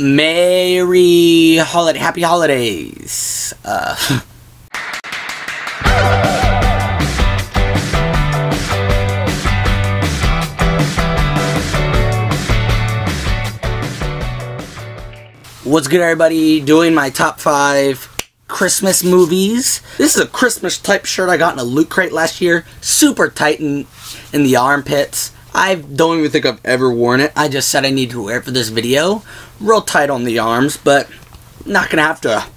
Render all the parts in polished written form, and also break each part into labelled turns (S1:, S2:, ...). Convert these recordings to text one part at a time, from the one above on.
S1: Happy holidays. What's good, everybody? Doing my top 5 Christmas movies. This is a Christmas type shirt I got in a Loot Crate last year. Super tight in the armpits. I don't even think I've ever worn it. I just said I needed to wear it for this video. Real tight on the arms, but not gonna have to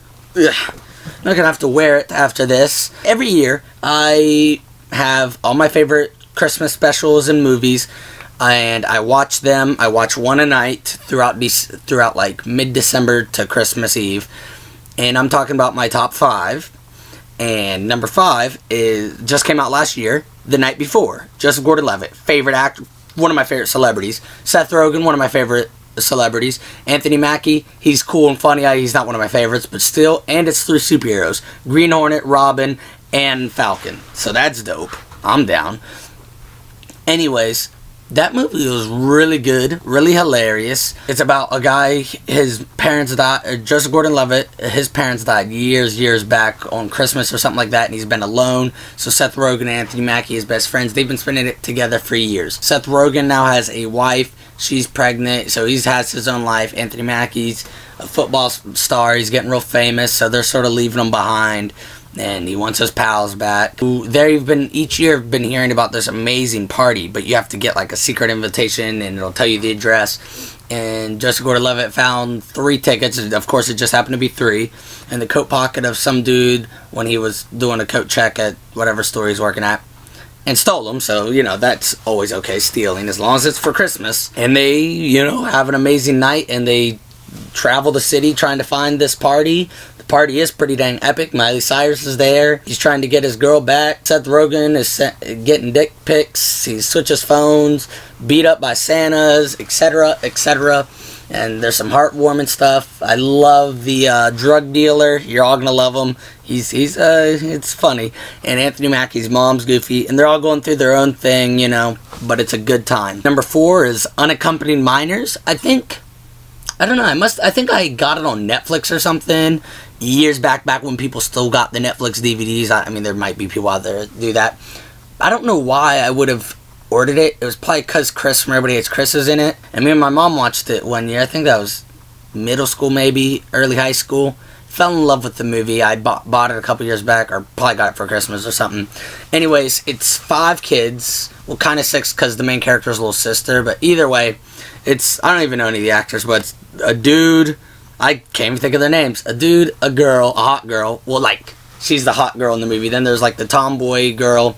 S1: wear it after this. Every year I have all my favorite Christmas specials and movies, and I watch them. I watch one a night throughout like mid-December to Christmas Eve. And I'm talking about my top 5. And number 5 just came out last year, The Night Before. Joseph Gordon-Levitt, favorite actor, one of my favorite celebrities. Seth Rogen, one of my favorite celebrities. Anthony Mackie, he's cool and funny. He's not one of my favorites, but still. And it's 3 superheroes: Green Hornet, Robin, and Falcon. So that's dope. I'm down. Anyways, that movie was really good, really hilarious. It's about a guy, his parents died, Joseph Gordon-Levitt, his parents died years back on Christmas or something like that, and he's been alone. So Seth Rogen and Anthony Mackie, his best friends, they've been spending it together for years. Seth Rogen now has a wife, she's pregnant, so he has his own life. Anthony Mackie's a football star, he's getting real famous, so they're sort of leaving him behind. And he wants his pals back. They've been, each year, been hearing about this amazing party, but you have to get like a secret invitation, and it'll tell you the address. And Joseph Gordon-Levitt found 3 tickets. Of course, it just happened to be 3 in the coat pocket of some dude when he was doing a coat check at whatever store he's working at, and stole them. So, you know, that's always okay, stealing, as long as it's for Christmas. And they, you know, have an amazing night, and they travel the city trying to find this party. The party is pretty dang epic. Miley Cyrus is there. He's trying to get his girl back. Seth Rogen is getting dick pics. He switches phones, beat up by Santas, etc., etc. And there's some heartwarming stuff. I love the drug dealer. You're all gonna love him. It's funny. And Anthony Mackie's mom's goofy, and they're all going through their own thing, you know. But it's a good time. Number 4 is Unaccompanied Minors. I don't know, I think I got it on Netflix or something years back when people still got the Netflix DVDs. I mean, there might be people out there that do that. I don't know why I would have ordered it. It was probably because Chris from Everybody Hates Chris is in it. And me and my mom watched it one year. I think that was middle school, maybe, early high school. Fell in love with the movie. I bought it a couple years back, or probably got it for Christmas or something. Anyways, it's 5 kids. Well, kind of 6 because the main character's little sister. But either way, I don't even know any of the actors, but it's a dude. I can't even think of their names. A dude, a girl, a hot girl. Well, like, she's the hot girl in the movie. Then there's, like, the tomboy girl,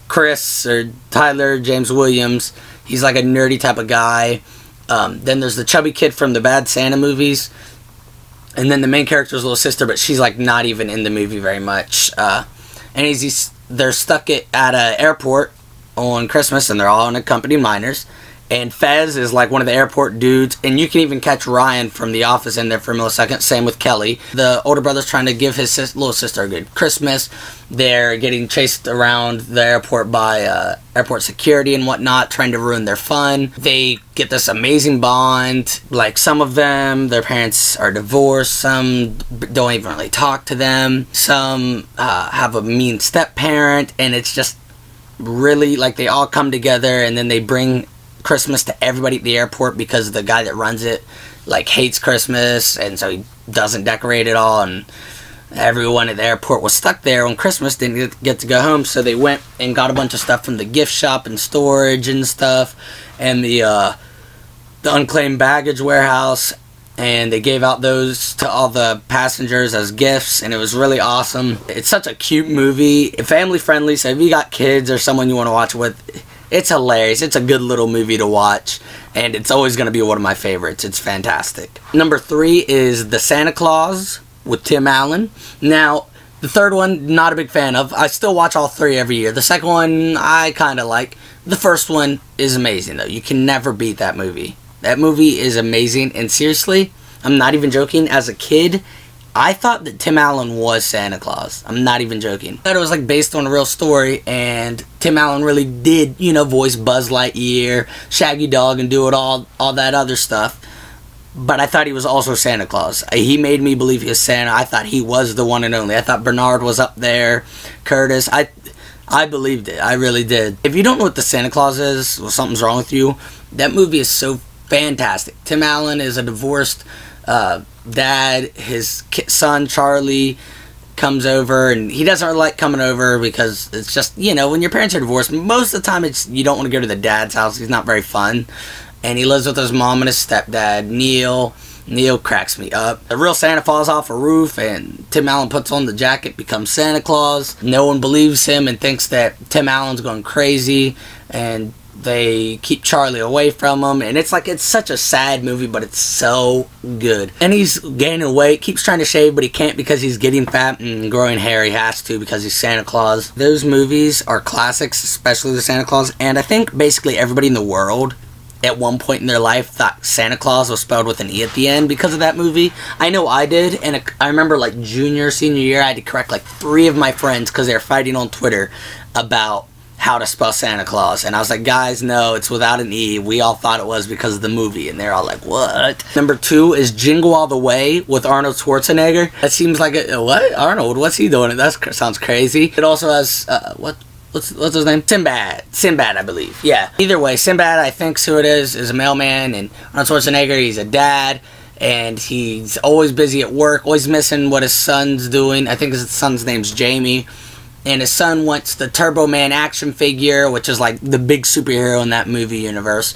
S1: Chris, or Tyler James Williams. He's, like, a nerdy type of guy. Then there's the chubby kid from the Bad Santa movies. And then the main character's little sister, but she's, like, not even in the movie very much. And they're stuck at an airport on Christmas, and they're all unaccompanied minors. And Fez is like one of the airport dudes, and you can even catch Ryan from The Office in there for a millisecond. Same with Kelly. The older brother's trying to give his little sister a good Christmas. They're getting chased around the airport by airport security and whatnot, trying to ruin their fun. They get this amazing bond. Like, some of them, their parents are divorced. Some don't even really talk to them. Some have a mean step-parent, and it's just really, like, they all come together, and then they bring Christmas to everybody at the airport because the guy that runs it, like, hates Christmas, and so he doesn't decorate it all, and everyone at the airport was stuck there on Christmas, didn't get to go home, so they went and got a bunch of stuff from the gift shop and storage and stuff, and the unclaimed baggage warehouse, and they gave out those to all the passengers as gifts, and it was really awesome. It's such a cute movie, family friendly, so if you got kids or someone you want to watch it with, it's hilarious. It's a good little movie to watch, and it's always going to be one of my favorites. It's fantastic. Number 3 is The Santa Claus with Tim Allen. Now, the third one, not a big fan of. I still watch all 3 every year. The second one, I kind of like. The first one is amazing, though. You can never beat that movie. That movie is amazing, and seriously, I'm not even joking. As a kid, I thought that Tim Allen was Santa Claus. I'm not even joking. I thought it was like based on a real story, and Tim Allen really did, you know, voice Buzz Lightyear, Shaggy Dog, and do it all that other stuff. but I thought he was also Santa Claus. He made me believe he was Santa. I thought he was the one and only. I thought Bernard was up there, Curtis. I believed it. I really did. If you don't know what the Santa Claus is, well, something's wrong with you. That movie is so fantastic. Tim Allen is a divorced dad. His son, Charlie, comes over, and he doesn't really like coming over because it's just, you know, when your parents are divorced, most of the time it's you don't want to go to the dad's house. He's not very fun. And he lives with his mom and his stepdad, Neil. Neil cracks me up. The real Santa falls off a roof, and Tim Allen puts on the jacket, becomes Santa Claus. No one believes him and thinks that Tim Allen's going crazy, and they keep Charlie away from him. And it's like, it's such a sad movie, but it's so good. And he's gaining weight, keeps trying to shave, but he can't because he's getting fat and growing hair. He has to because he's Santa Claus. Those movies are classics, especially the Santa Claus. And I think basically everybody in the world at one point in their life thought Santa Claus was spelled with an E at the end because of that movie. I know I did, and I remember like junior, senior year, I had to correct like 3 of my friends because they were fighting on Twitter about how to spell Santa Claus. And I was like, guys, no, it's without an E. We all thought it was because of the movie, and they're all like, what? Number 2 is Jingle All The Way with Arnold Schwarzenegger. That seems like a, what? Arnold, what's he doing? That sounds crazy. It also has, What's his name? Sinbad, I believe. Yeah. Either way, Sinbad, I think who it is a mailman, and Arnold Schwarzenegger, he's a dad, and he's always busy at work, always missing what his son's doing. I think his son's name's Jamie, and his son wants the Turbo Man action figure, which is like the big superhero in that movie universe,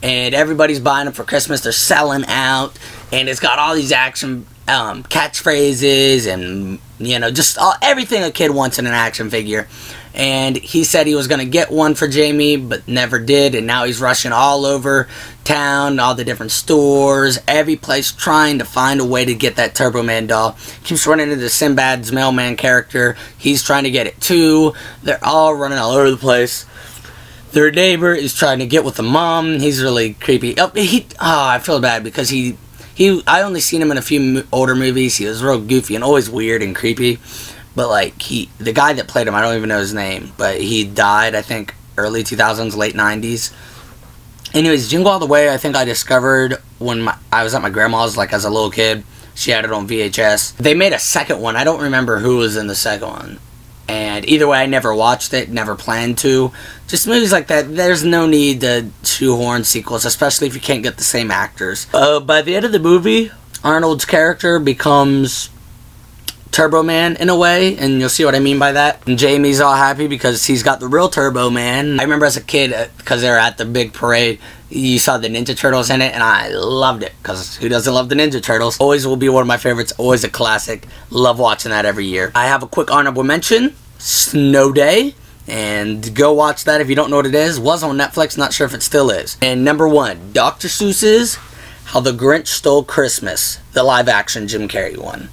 S1: and everybody's buying them for Christmas. They're selling out, and it's got all these action catchphrases and, you know, just everything a kid wants in an action figure. And he said he was going to get one for Jamie, but never did. And now he's rushing all over town, all the different stores, every place, trying to find a way to get that Turbo Man doll. Keeps running into Sinbad's mailman character. He's trying to get it too. They're all running all over the place. Their neighbor is trying to get with the mom. He's really creepy. I feel bad because I only seen him in a few older movies. He was real goofy and always weird and creepy. But like the guy that played him, I don't even know his name, but he died, I think, early 2000s, late 90s. Anyways, Jingle All The Way, I think I discovered when I was at my grandma's, like as a little kid. She had it on VHS. They made a second one. I don't remember who was in the second one. And either way, I never watched it, never planned to. Just movies like that, there's no need to shoehorn sequels, especially if you can't get the same actors. By the end of the movie, Arnold's character becomes Turbo Man in a way, and you'll see what I mean by that. And Jamie's all happy because he's got the real Turbo Man. I remember as a kid, because they were at the big parade, you saw the Ninja Turtles in it, and I loved it, because who doesn't love the Ninja Turtles? Always will be one of my favorites, always a classic. Love watching that every year. I have a quick honorable mention, Snow Day, and go watch that if you don't know what it is. Was on Netflix, not sure if it still is. And number 1, Dr. Seuss's How the Grinch Stole Christmas, the live action Jim Carrey one.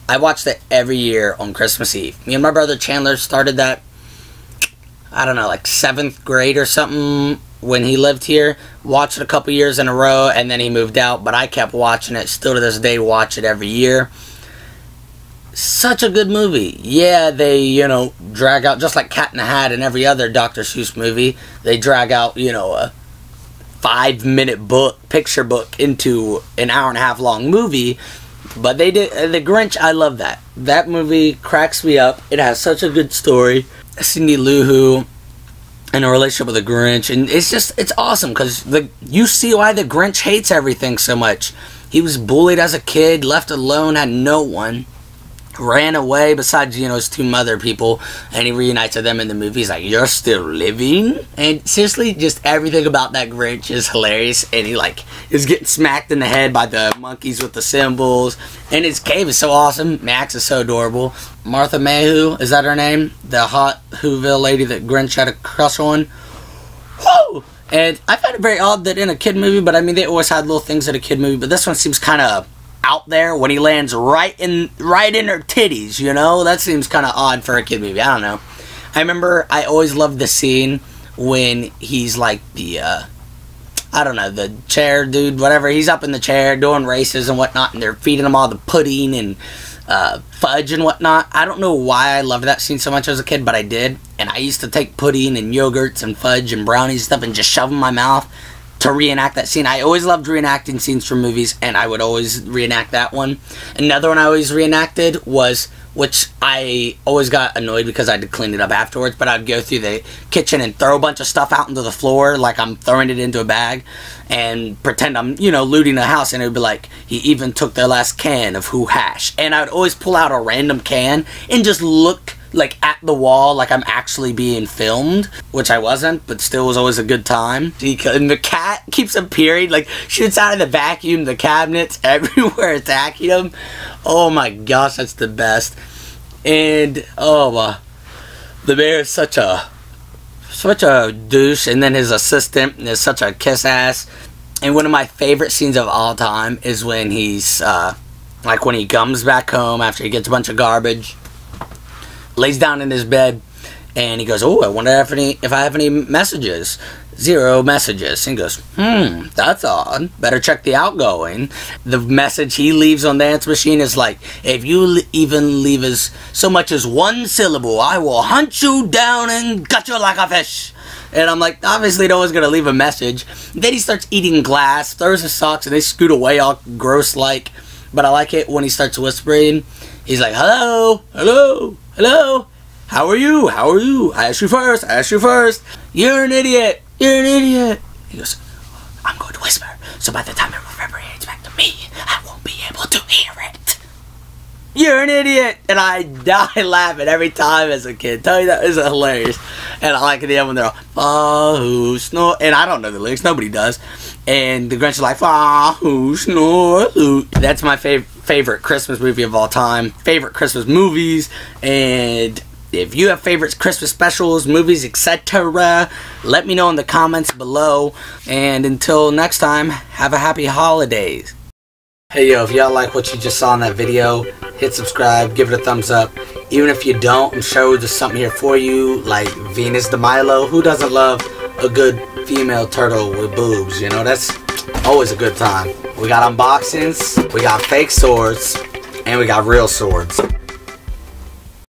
S1: I watched it every year on Christmas Eve. Me and my brother Chandler started that, I don't know, like 7th grade or something when he lived here. Watched it a couple years in a row, and then he moved out, but I kept watching it. Still to this day, watch it every year. Such a good movie. Yeah, they, you know, drag out, just like Cat in the Hat and every other Dr. Seuss movie, they drag out, you know, a 5-minute picture book into an hour-and-a-half long movie. But they did, The Grinch, I love that. That movie cracks me up. It has such a good story. Cindy Lou Who in a relationship with the Grinch, and it's awesome because you see why the Grinch hates everything so much. He was bullied as a kid, left alone, had no one, ran away besides, you know, his 2 mother people, and he reunites with them in the movie. He's like, you're still living? And seriously, just everything about that Grinch is hilarious, and he like is getting smacked in the head by the monkeys with the cymbals, and his cave is so awesome. Max is so adorable. Martha Mayhew, is that her name? The hot Whoville lady that Grinch had a crush on. Whoa! And I find it very odd that in a kid movie, but I mean, they always had little things in a kid movie, but this one seems kind of out there when he lands right in her titties, you know? That seems kind of odd for a kid movie. I don't know. I remember I always loved the scene when he's like the, I don't know, the chair dude, whatever. He's up in the chair doing races and whatnot, and they're feeding him all the pudding and fudge and whatnot. I don't know why I loved that scene so much as a kid, but I did. And I used to take pudding and yogurts and fudge and brownies and stuff and just shove them in my mouth. to reenact that scene. I always loved reenacting scenes from movies, and I would always reenact that one. Another one I always reenacted was, which I always got annoyed because I had to clean it up afterwards, but I'd go through the kitchen and throw a bunch of stuff out into the floor like I'm throwing it into a bag and pretend I'm, you know, looting the house, and it would be like, he even took their last can of Who Hash. And I would always pull out a random can and just look like at the wall like I'm actually being filmed, which I wasn't, but still was always a good time. And the cat keeps appearing, like shoots out of the vacuum, the cabinets everywhere, attacking him. Oh my gosh, that's the best. And the mayor is such a douche, and then his assistant is such a kiss ass. And one of my favorite scenes of all time is when he's like when he comes back home after he gets a bunch of garbage, lays down in his bed, and he goes, oh, I wonder if I have any messages. 0 messages. And he goes, that's odd. Better check the outgoing. The message he leaves on the answer machine is like, if you even leave as so much as 1 syllable, I will hunt you down and gut you like a fish. And I'm like, obviously no one's going to leave a message. Then he starts eating glass, throws his socks, and they scoot away all gross like. But I like it when he starts whispering. He's like, hello, hello, hello. How are you? How are you? I asked you first. I asked you first. You're an idiot. You're an idiot. He goes, I'm going to whisper, so by the time it reverberates back to me, I won't be able to hear it. You're an idiot. And I die laughing every time as a kid. Tell you that is hilarious. And I like the end when they're all, who snore. And I don't know the lyrics. Nobody does. And the Grinch is like, who snore. That's my favorite Christmas movie of all time. Favorite Christmas movies. And if you have favorite Christmas specials, movies, etc., let me know in the comments below. And until next time, have a happy holidays. Hey yo, if y'all like what you just saw in that video, hit subscribe, give it a thumbs up. Even if you don't, I'm sure there's something here for you, like Venus de Milo. Who doesn't love a good female turtle with boobs? You know, that's always a good time. We got unboxings, we got fake swords, and we got real swords.